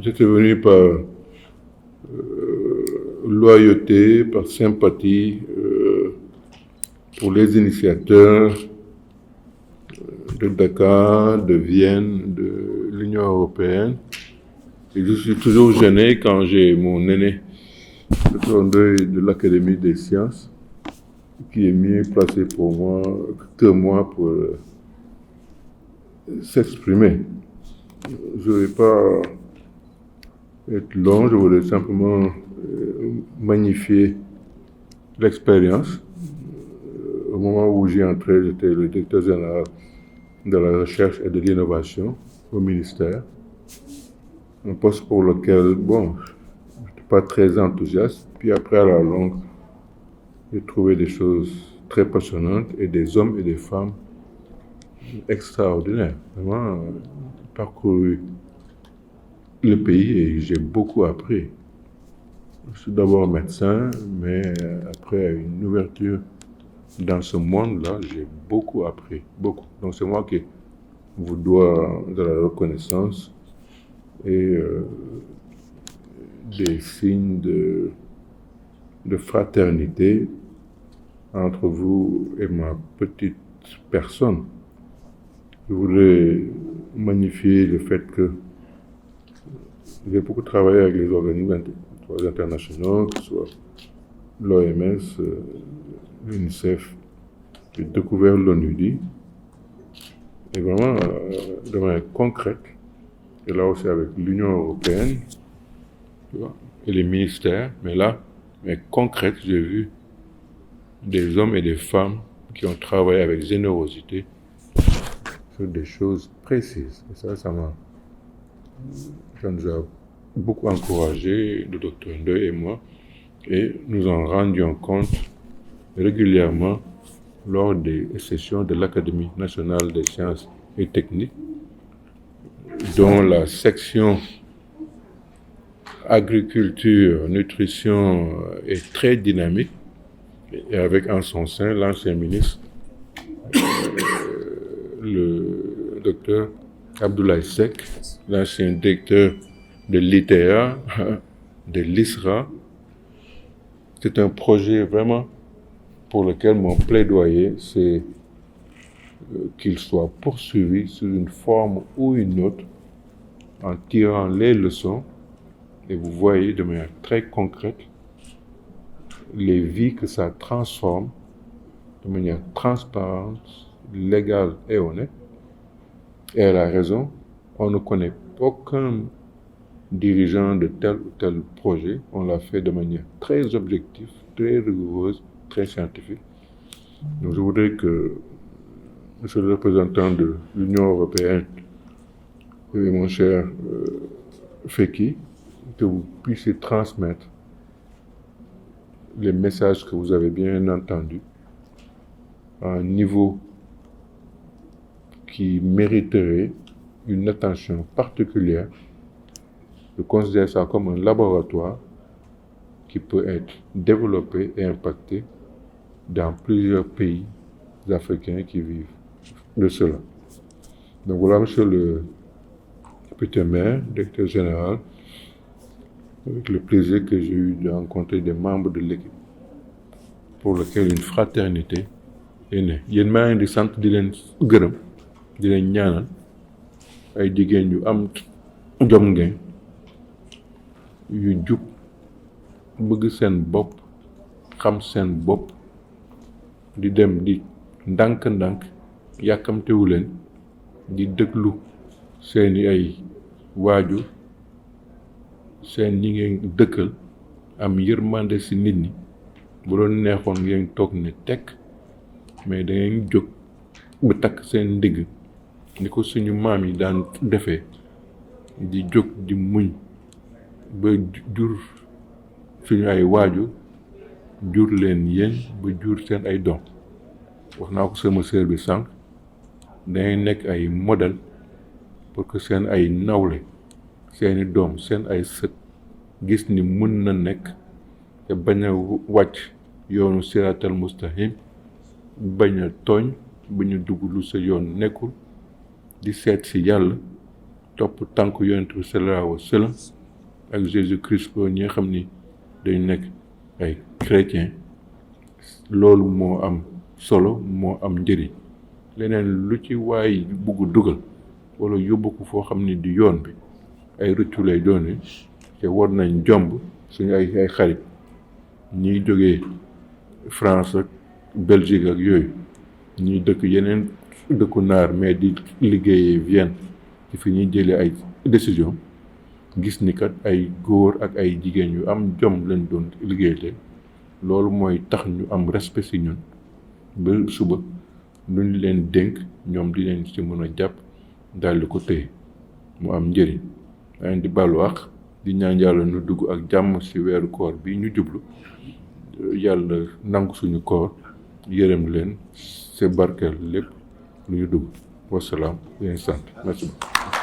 j'étais venu par loyauté, par sympathie pour les initiateurs de Dakar, de Vienne, de l'Union européenne. Et je suis toujours gêné quand j'ai mon aîné, le fondeur de l'Académie des sciences, qui est mieux placé pour moi que moi pour s'exprimer. Je ne vais pas être long, je voulais simplement magnifier l'expérience. Au moment où j'y entrais, j'étais le directeur général de la recherche et de l'innovation au ministère. Un poste pour lequel, bon, je n'étais pas très enthousiaste. Puis après, à la longue, j'ai trouvé des choses très passionnantes et des hommes et des femmes extraordinaires. Vraiment, parcouru le pays et j'ai beaucoup appris. Je suis d'abord médecin, mais après une ouverture dans ce monde-là, j'ai beaucoup appris, beaucoup. Donc c'est moi qui vous dois de la reconnaissance et des signes de fraternité entre vous et ma petite personne. Je voudrais magnifier le fait que j'ai beaucoup travaillé avec les organismes internationaux, que ce soit l'OMS, l'UNICEF, j'ai découvert l'ONUDI, et vraiment de manière concrète, et là aussi avec l'Union européenne, tu vois, et les ministères, mais là, mais concrète, j'ai vu des hommes et des femmes qui ont travaillé avec générosité sur des choses précises. Et ça nous a beaucoup encouragé, le docteur Ndeu et moi, et nous en rendions compte régulièrement lors des sessions de l'Académie nationale des sciences et techniques, dont la section agriculture, nutrition est très dynamique, et avec en son sein l'ancien ministre, le docteur Abdoulaye Seck, l'ancien directeur de l'ITA, de l'ISRA. C'est un projet vraiment pour lequel mon plaidoyer, c'est qu'il soit poursuivi sous une forme ou une autre, en tirant les leçons, et vous voyez de manière très concrète les vies que ça transforme de manière transparente, légale et honnête. Et elle a raison, on ne connaît aucun dirigeant de tel ou tel projet, on l'a fait de manière très objective, très rigoureuse, très scientifique. Donc je voudrais que, monsieur le représentant de l'Union européenne, et mon cher Feki, que vous puissiez transmettre les messages que vous avez bien entendus à un niveau qui mériterait une attention particulière. Je considère ça comme un laboratoire qui peut être développé et impacté dans plusieurs pays africains qui vivent de cela. Donc voilà, monsieur le député maire, directeur général, avec le plaisir que j'ai eu de rencontrer des membres de l'équipe pour lequel une fraternité est née. Yéen maa ngi di sant di leen gërëm di leen ñaanal ay jigéen yu am jom ngeen yu jub bëgg seen bopp xam seen bopp di dem di ndànk-ndànk yàkkamtewu leen di déglu seeni ay waajur seen ñi ngeen dëkkal am yërmande si nit ñi bu doon neexoon ngeen toog ne tekk mais da ngeen jóg ba takk seen ndigg ni ko suñu maam yi daan defee di jóg di muñ ba jur suñu ay waajur jur leen yéen ba jur seen ay doom wax naa ko sama sœur bi sànq dangay nekk ay modèle pour que seen ay nawle seeni doom seen ay sët gis ni mën na nekk te bañ a wàcc yoonu siraatal mustaqim bañ a tooñ bañ a dugg lu sa yoon nekkul di seet si yàlla topp tànk yonent bi sallallahu alayhi wa sallam ak Jésus Christ ko ñi nga xam ni dañu nekk ay chrétien loolu moo am solo moo am njëriñ leneen lu ci waay bugg dugal wala yóbbu ko foo xam ni di yoon bi ay rëccu lay doone te war nañ jomb suñu ay xarit ñiy jógee France ak Belgique ak yooyu ñuy dëkk yeneen dëkku naar mais di liggéeyee Vienne ci fi ñuy jëlee ay décision gis ni kat ay góor ak ay jigéen yu am jom lañ doon liggéey leen loolu mooy tax ñu am respect ci ñun ba suba luñ leen dénk ñoom di leen ci mën a jàpp daal di ko téye mu am njëriñ leen di baalu àq di ñaan yàlla nu dugg ak jàmm ci weeru koor bi ñu jublu yàlla nangu suñu koor yërëm leen c'est barkeel lépp lu ñu dugg wasalaam leen sant merci beaucoup